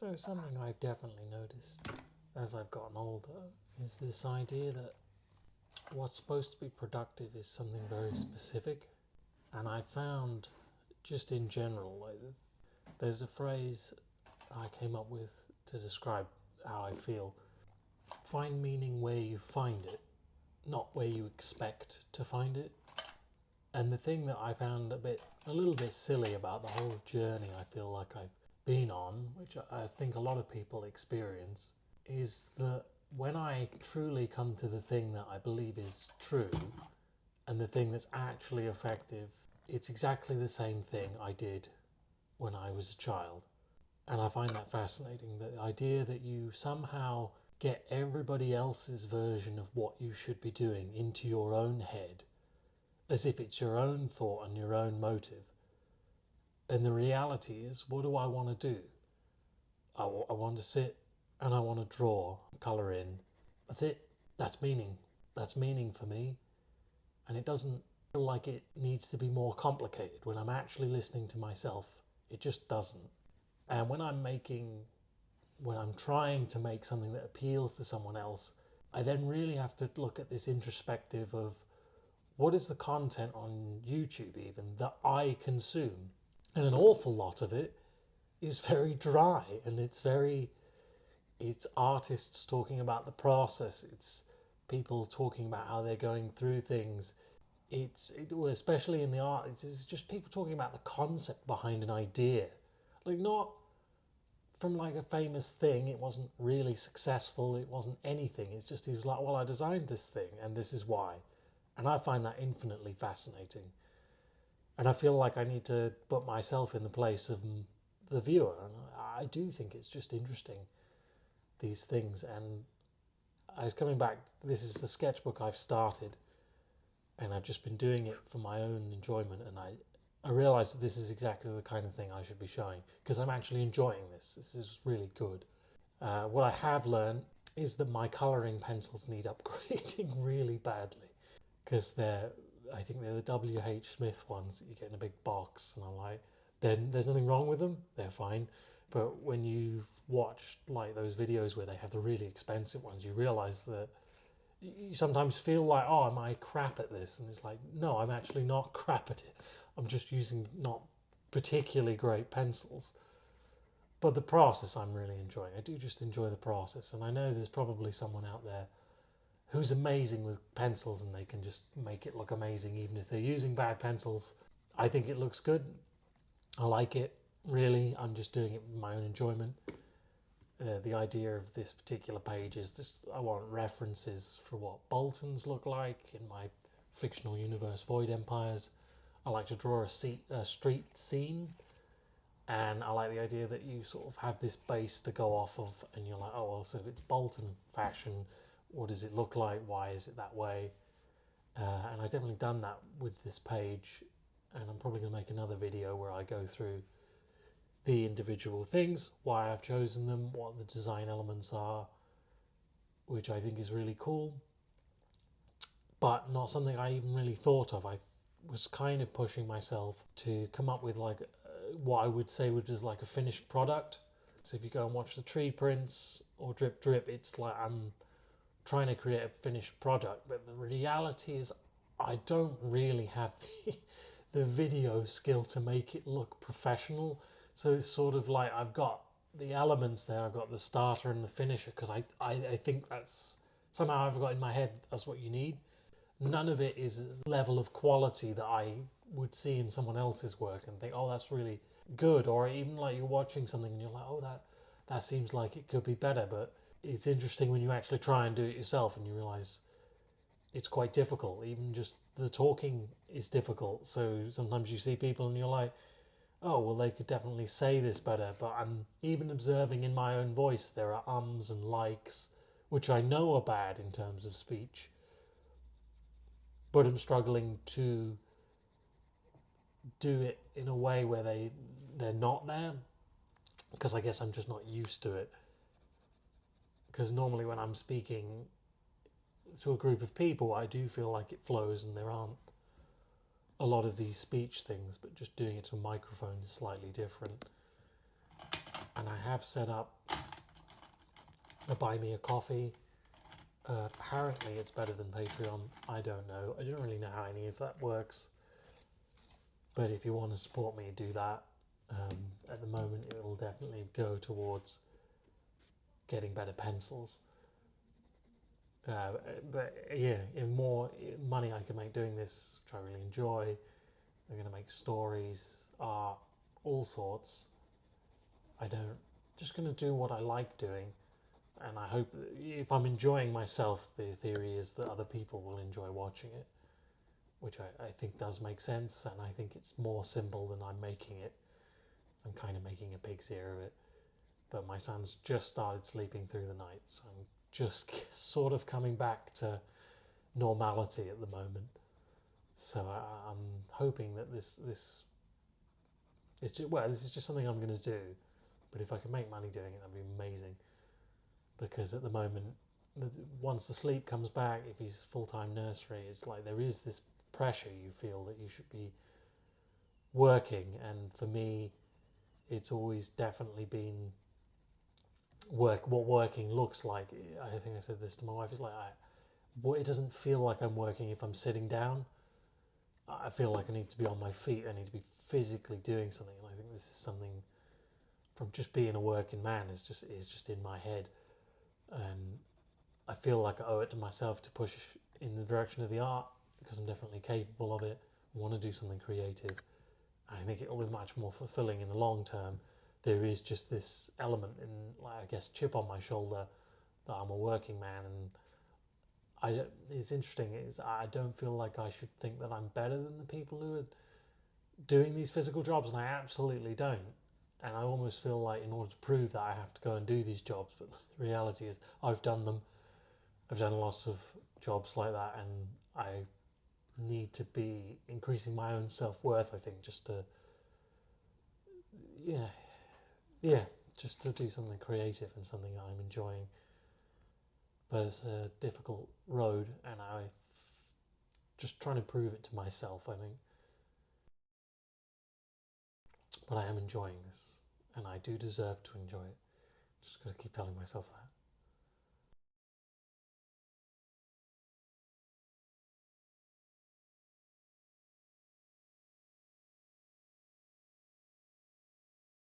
So something I've definitely noticed as I've gotten older is this idea that what's supposed to be productive is something very specific. And I found, just in general, like, there's a phrase I came up with to describe how I feel. Find meaning where you find it, not where you expect to find it. And the thing that I found a little bit silly about the whole journey I feel like I've been on, which I think a lot of people experience, is that when I truly come to the thing that I believe is true and the thing that's actually effective, it's exactly the same thing I did when I was a child. And I find that fascinating, the idea that you somehow get everybody else's version of what you should be doing into your own head, as if it's your own thought and your own motive. And the reality is, what do I want to do? I want to sit and I want to draw, colour in. That's it. That's meaning. That's meaning for me. And it doesn't feel like it needs to be more complicated. When I'm actually listening to myself, it just doesn't. And when I'm trying to make something that appeals to someone else, I then really have to look at this introspective of what is the content on YouTube even that I consume. And an awful lot of it is very dry, and it's artists talking about the process, it's people talking about how they're going through things, especially in the art, it's just people talking about the concept behind an idea, like not from like a famous thing. It wasn't really successful, it wasn't anything, it's just he was like, well, I designed this thing and this is why. And I find that infinitely fascinating. And I feel like I need to put myself in the place of the viewer. And I do think it's just interesting, these things. And I was coming back, this is the sketchbook I've started. And I've just been doing it for my own enjoyment. And I realised that this is exactly the kind of thing I should be showing. Because I'm actually enjoying this. This is really good. What I have learned is that my colouring pencils need upgrading really badly. Because I think they're the W.H. Smith ones that you get in a big box, and I'm like, then there's nothing wrong with them, they're fine. But when you watch like those videos where they have the really expensive ones, you realise that you sometimes feel like, oh, am I crap at this? And it's like, no, I'm actually not crap at it. I'm just using not particularly great pencils. But the process I'm really enjoying. I do just enjoy the process, and I know there's probably someone out there who's amazing with pencils and they can just make it look amazing even if they're using bad pencils. I think it looks good. I like it, really. I'm just doing it for my own enjoyment. The idea of this particular page is just I want references for what Boltons look like in my fictional universe, Void Empires. I like to draw a street scene, and I like the idea that you sort of have this base to go off of, and you're like, oh, well, so if it's Bolton fashion, what does it look like? Why is it that way? And I've definitely done that with this page, and I'm probably going to make another video where I go through the individual things, why I've chosen them, what the design elements are, which I think is really cool, but not something I even really thought of. I was kind of pushing myself to come up with like what I would say would be like a finished product. So if you go and watch the tree prints or Drip Drip, it's like I'm trying to create a finished product, but the reality is I don't really have the video skill to make it look professional. So it's sort of like I've got the elements there, I've got the starter and the finisher, because I think that's somehow I've got in my head that's what you need. None of it is a level of quality that I would see in someone else's work and think, oh, that's really good. Or even like you're watching something and you're like, oh, that seems like it could be better. But it's interesting when you actually try and do it yourself and you realise it's quite difficult. Even just the talking is difficult. So sometimes you see people and you're like, oh, well, they could definitely say this better. But I'm even observing in my own voice there are ums and likes, which I know are bad in terms of speech. But I'm struggling to do it in a way where they're not there. Because I guess I'm just not used to it. Because normally when I'm speaking to a group of people, I do feel like it flows and there aren't a lot of these speech things, but just doing it to a microphone is slightly different. and I have set up a Buy Me a Coffee. Apparently it's better than Patreon. I don't know. I don't really know how any of that works. But if you want to support me, do that. At the moment, it will definitely go towards getting better pencils. But yeah, if more money I can make doing this, which I really enjoy, I'm going to make stories, art, all sorts. Just going to do what I like doing. And I hope that if I'm enjoying myself, the theory is that other people will enjoy watching it, which I think does make sense. And I think it's more simple than I'm making it. I'm kind of making a pig's ear of it. But my son's just started sleeping through the night, so I'm just sort of coming back to normality at the moment. So I'm hoping that this is just something I'm going to do. But if I can make money doing it, that'd be amazing. Because at the moment, once the sleep comes back, if he's full-time nursery, it's like there is this pressure you feel that you should be working. And for me, it's always definitely been what working looks like. I think I said this to my wife. It's like it doesn't feel like I'm working if I'm sitting down. I feel like I need to be on my feet. I need to be physically doing something. And I think this is something from just being a working man is just in my head. And I feel like I owe it to myself to push in the direction of the art because I'm definitely capable of it. I want to do something creative. I think it'll be much more fulfilling in the long term. There is just this element in, like, I guess, chip on my shoulder that I'm a working man, and it's interesting. I don't feel like I should think that I'm better than the people who are doing these physical jobs, and I absolutely don't. And I almost feel like in order to prove that I have to go and do these jobs, but the reality is I've done them. I've done lots of jobs like that, and I need to be increasing my own self-worth, I think, just to just to do something creative and something I'm enjoying. But it's a difficult road, and I just trying to prove it to myself, I think. But I am enjoying this, and I do deserve to enjoy it. Just got to keep telling myself that.